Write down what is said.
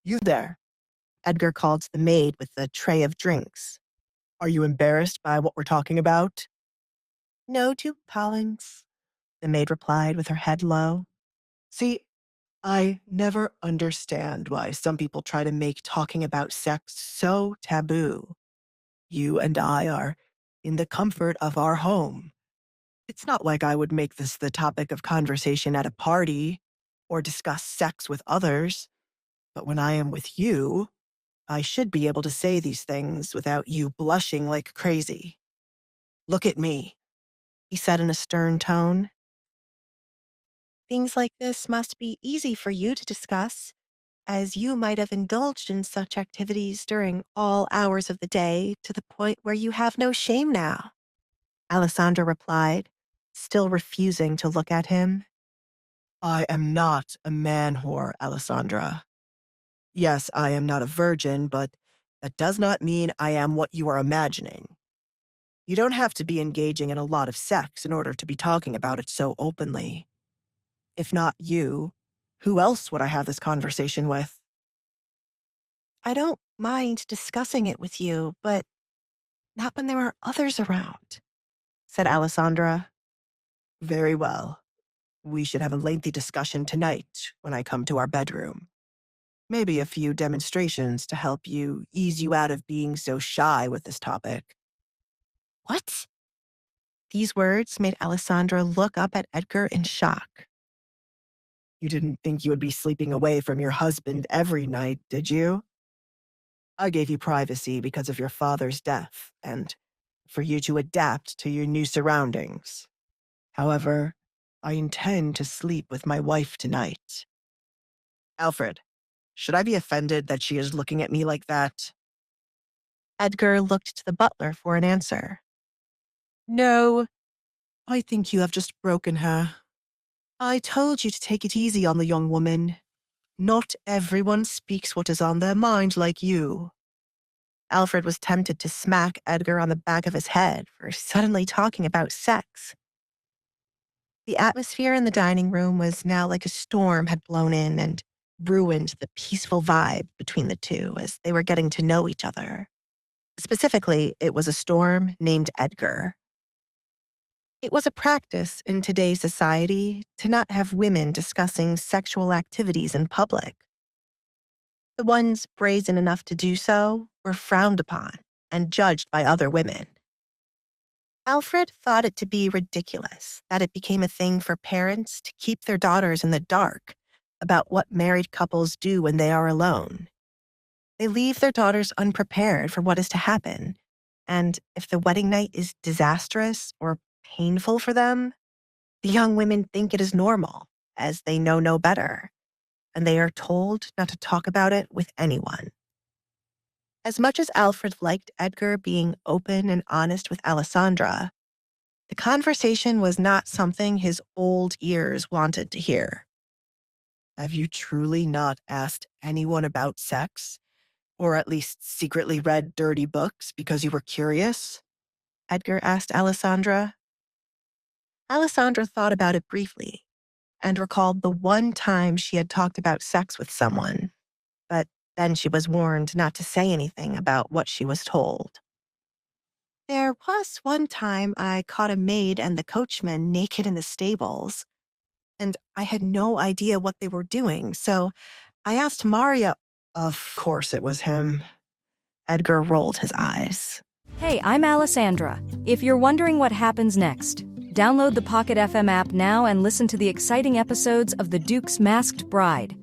You there, Edgar called to the maid with the tray of drinks. Are you embarrassed by what we're talking about? No, Duke Collins, the maid replied with her head low. See, I never understand why some people try to make talking about sex so taboo. You and I are in the comfort of our home. It's not like I would make this the topic of conversation at a party or discuss sex with others, but when I am with you, I should be able to say these things without you blushing like crazy. Look at me, he said in a stern tone. Things like this must be easy for you to discuss, as you might have indulged in such activities during all hours of the day to the point where you have no shame now, Alessandra replied, still refusing to look at him. I am not a man whore, Alessandra. Yes, I am not a virgin, but that does not mean I am what you are imagining. You don't have to be engaging in a lot of sex in order to be talking about it so openly. If not you, who else would I have this conversation with? I don't mind discussing it with you, but not when there are others around, said Alessandra. Very well. We should have a lengthy discussion tonight when I come to our bedroom. Maybe a few demonstrations to help you ease you out of being so shy with this topic. What? These words made Alessandra look up at Edgar in shock. You didn't think you would be sleeping away from your husband every night, did you? I gave you privacy because of your father's death and for you to adapt to your new surroundings. However, I intend to sleep with my wife tonight. Alfred, should I be offended that she is looking at me like that? Edgar looked to the butler for an answer. No, I think you have just broken her. I told you to take it easy on the young woman. Not everyone speaks what is on their mind like you. Alfred was tempted to smack Edgar on the back of his head for suddenly talking about sex. The atmosphere in the dining room was now like a storm had blown in and ruined the peaceful vibe between the two as they were getting to know each other. Specifically, it was a storm named Edgar. It was a practice in today's society to not have women discussing sexual activities in public. The ones brazen enough to do so were frowned upon and judged by other women. Alfred thought it to be ridiculous that it became a thing for parents to keep their daughters in the dark about what married couples do when they are alone. They leave their daughters unprepared for what is to happen, and if the wedding night is disastrous or painful for them, the young women think it is normal, as they know no better, and they are told not to talk about it with anyone. As much as Alfred liked Edgar being open and honest with Alessandra, the conversation was not something his old ears wanted to hear. Have you truly not asked anyone about sex? Or at least secretly read dirty books because you were curious? Edgar asked Alessandra. Alessandra thought about it briefly and recalled the one time she had talked about sex with someone, but then she was warned not to say anything about what she was told. There was one time I caught a maid and the coachman naked in the stables, and I had no idea what they were doing, so I asked Maria. Of course it was him. Edgar rolled his eyes. Hey, I'm Alessandra. If you're wondering what happens next, download the Pocket FM app now and listen to the exciting episodes of The Duke's Masked Bride.